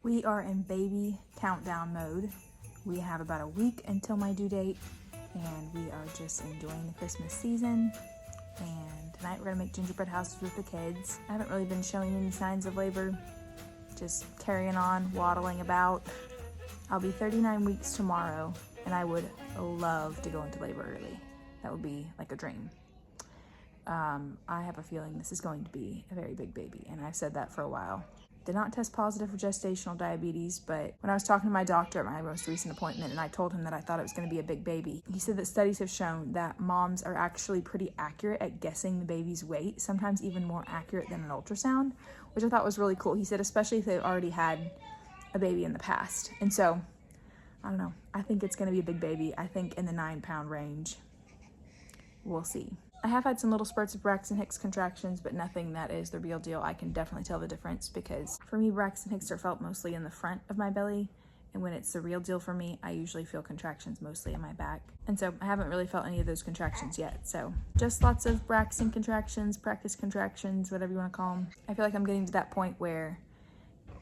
We are in baby countdown mode. We have about a week until my due date, and we are just enjoying the Christmas season. And tonight we're gonna make gingerbread houses with the kids. I haven't really been showing any signs of labor, just carrying on, waddling about. I'll be 39 weeks tomorrow, and I would love to go into labor early. That would be like a dream. I have a feeling this is going to be a very big baby, and I've said that for a while. Did not test positive for gestational diabetes, but when I was talking to my doctor at my most recent appointment and I told him that I thought it was going to be a big baby, he said that studies have shown that moms are actually pretty accurate at guessing the baby's weight, sometimes even more accurate than an ultrasound, which I thought was really cool. He said especially if they've already had a baby in the past. And so, I don't know, I think it's going to be a big baby. I think in the 9-pound range. We'll see. I have had some little spurts of Braxton Hicks contractions, but nothing that is the real deal. I can definitely tell the difference because for me, Braxton Hicks are felt mostly in the front of my belly. And when it's the real deal for me, I usually feel contractions mostly in my back. And so I haven't really felt any of those contractions yet. So just lots of Braxton contractions, practice contractions, whatever you want to call them. I feel like I'm getting to that point where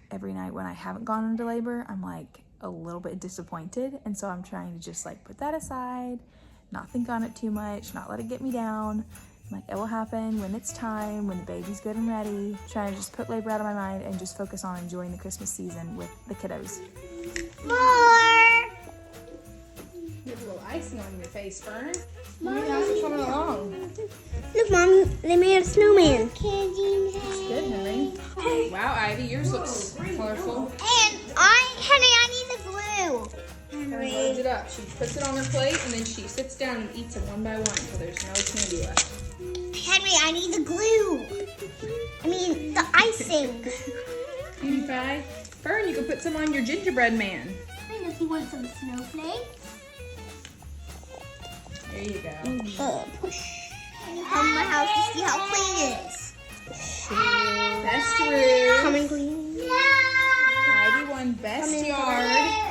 every night when I haven't gone into labor, I'm like a little bit disappointed. And so I'm trying to just like put that aside, not think on it too much, not let it get me down. Like, it will happen when it's time, when the baby's good and ready. Trying to just put labor out of my mind and just focus on enjoying the Christmas season with the kiddos. More! You have a little icing on your face, Fern. How's it coming along? Look, Mom, they made a snowman. It's good, Henry. Wow, Ivy, yours looks colorful. And Henry, I need the glue. Henry loads it up. She puts it on her plate and then she sits down and eats it one by one so there's no candy left. Henry, I need the glue. I mean, the icing. Cutie pie. Fern, you can put some on your gingerbread man. I know he wants some snowflakes. There you go. Push. Come to my house to see how clean it is. Best room. Come and clean. Ivy won best yard.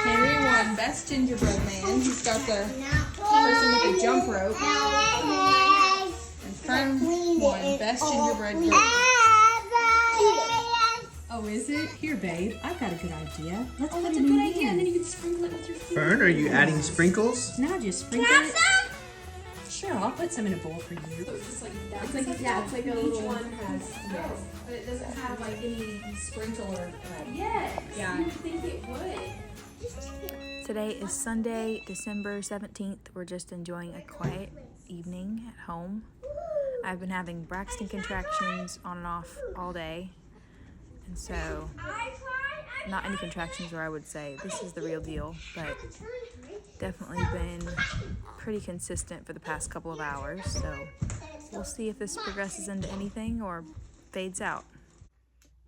Henry won best gingerbread man. He's got the person with the jump rope. And Fern won best gingerbread girl. Oh, is it? Here, babe. I've got a good idea. Let's put That's it a good in idea. here. And then you can sprinkle it with your food. Fern, are you adding sprinkles? Now just sprinkle it. Sure, I'll put some in a bowl for you. It's like a little one has. Yes, but it doesn't have like any sprinkle or Yes. Yeah. You would think it would. Today is Sunday, December 17th. We're just enjoying a quiet evening at home. I've been having Braxton contractions on and off all day. And so, not any contractions where I would say this is the real deal, but definitely been pretty consistent for the past couple of hours. So, we'll see if this progresses into anything or fades out.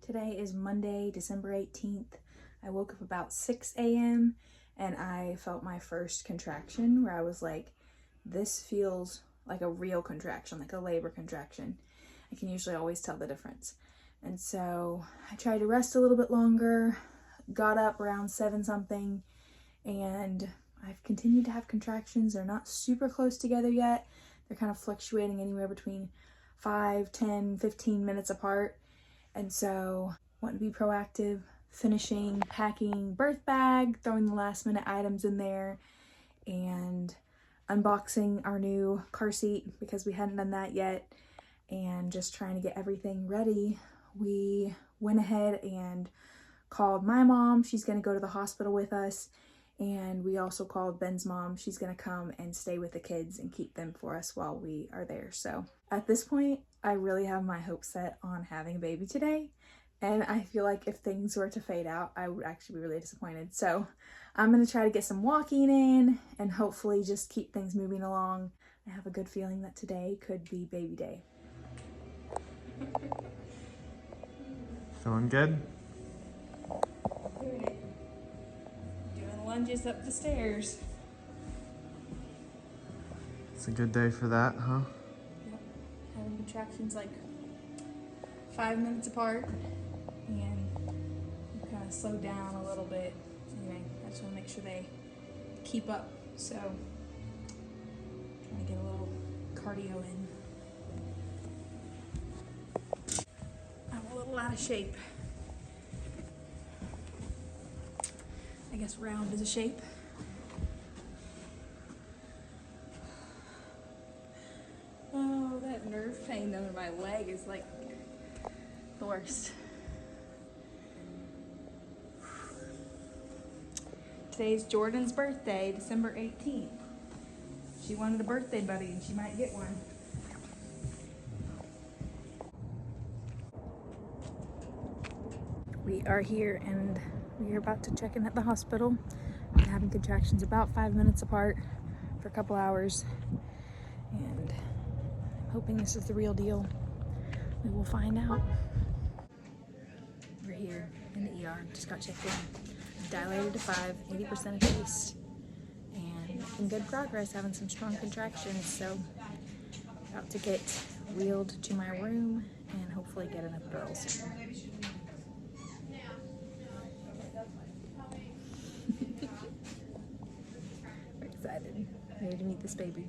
Today is Monday, December 18th. I woke up about 6 a.m. and I felt my first contraction where I was like, this feels like a real contraction, like a labor contraction. I can usually always tell the difference. And so I tried to rest a little bit longer, got up around 7 something, and I've continued to have contractions. They're not super close together yet. They're kind of fluctuating anywhere between 5, 10, 15 minutes apart. And so I want to be proactive, finishing packing birth bag, throwing the last minute items in there, and unboxing our new car seat because we hadn't done that yet, and just trying to get everything ready. We went ahead and called my mom. She's going to go to the hospital with us. And we also called Ben's mom. She's going to come and stay with the kids and keep them for us while we are there. So at this point, I really have my hopes set on having a baby today. And I feel like if things were to fade out, I would actually be really disappointed. So I'm going to try to get some walking in and hopefully just keep things moving along. I have a good feeling that today could be baby day. Feeling good? Doing lunges up the stairs. It's a good day for that, huh? Yep. Having contractions like 5 minutes apart, and we kind of slowed down a little bit. Anyway, I just want to make sure they keep up. So, trying to get a little cardio in. I little out of shape. I guess round is a shape. Oh, that nerve pain under my leg is like the worst. Today's Jordan's birthday, December 18th. She wanted a birthday buddy and she might get one. We are here and we are about to check in at the hospital. Been having contractions about 5 minutes apart for a couple hours. And I'm hoping this is the real deal. We will find out. We're here in the ER, just got checked in. Dilated to 5, 80% effaced. And making good progress, having some strong contractions. So about to get wheeled to my room and hopefully get an epidural soon. We're excited. Ready to meet this baby.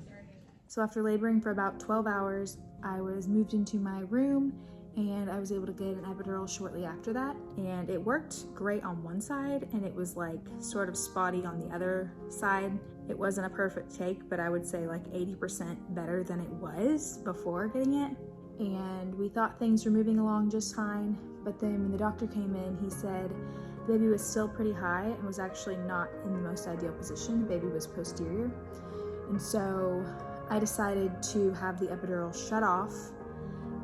So after laboring for about 12 hours, I was moved into my room and I was able to get an epidural shortly after that. And it worked great on one side and it was like sort of spotty on the other side. It wasn't a perfect take, but I would say like 80% better than it was before getting it. And we thought things were moving along just fine. But then when the doctor came in, he said the baby was still pretty high and was actually not in the most ideal position. The baby was posterior. And so I decided to have the epidural shut off.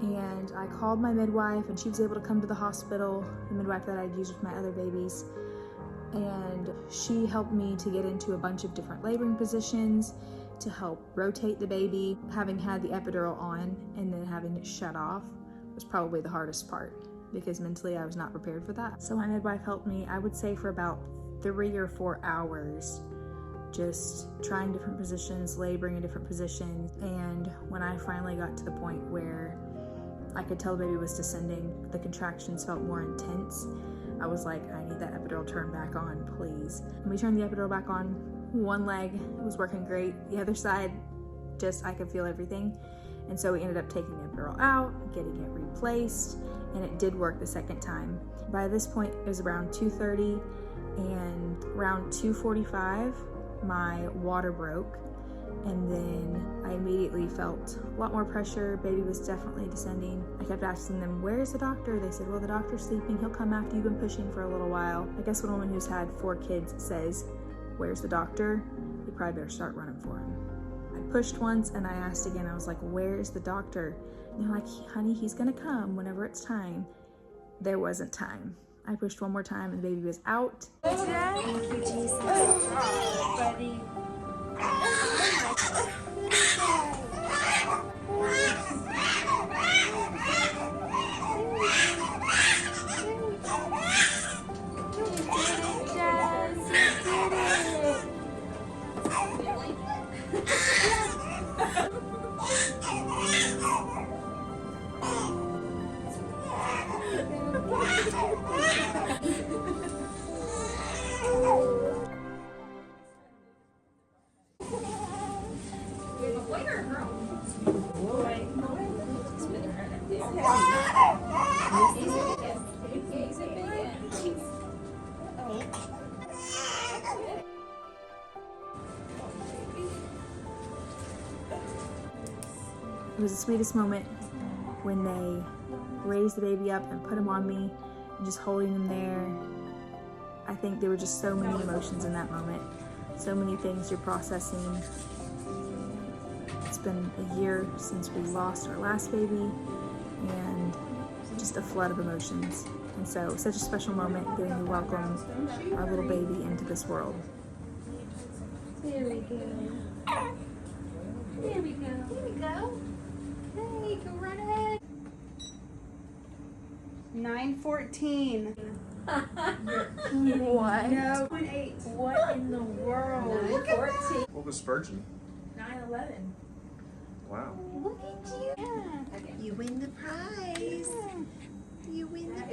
And I called my midwife and she was able to come to the hospital, the midwife that I'd used with my other babies. And she helped me to get into a bunch of different laboring positions to help rotate the baby. Having had the epidural on and then having it shut off was probably the hardest part because mentally I was not prepared for that. So my midwife helped me, I would say for about 3 or 4 hours, just trying different positions, laboring in different positions. And when I finally got to the point where I could tell the baby was descending, the contractions felt more intense, I was like, I need that epidural turned back on, please. And we turned the epidural back on. One leg was working great. The other side, just I could feel everything. And so we ended up taking the epidural out, getting it replaced, and it did work the second time. By this point, it was around 2:30, and around 2:45, my water broke. And then I immediately felt a lot more pressure. Baby was definitely descending. I kept asking them, where's the doctor? They said, well, the doctor's sleeping. He'll come after you've been pushing for a little while. I guess when a woman who's had 4 kids says, where's the doctor? You probably better start running for him. I pushed once and I asked again. I was like, where's the doctor? And they're like, honey, he's gonna come whenever it's time. There wasn't time. I pushed one more time and the baby was out. Thank you, Jesus. Buddy. It was the sweetest moment when they raised the baby up and put him on me and just holding him there. I think there were just so many emotions in that moment, so many things you're processing. It's been a year since we lost our last baby and just a flood of emotions. And so such a special moment getting to welcome our little baby into this world. There we go. There we go. Here we go. Hey, go right ahead. 9:14. What? No. 8. What in the world? 9:14. What was Spurgeon? 9/11. Wow. Look at you. You win the prize. You win the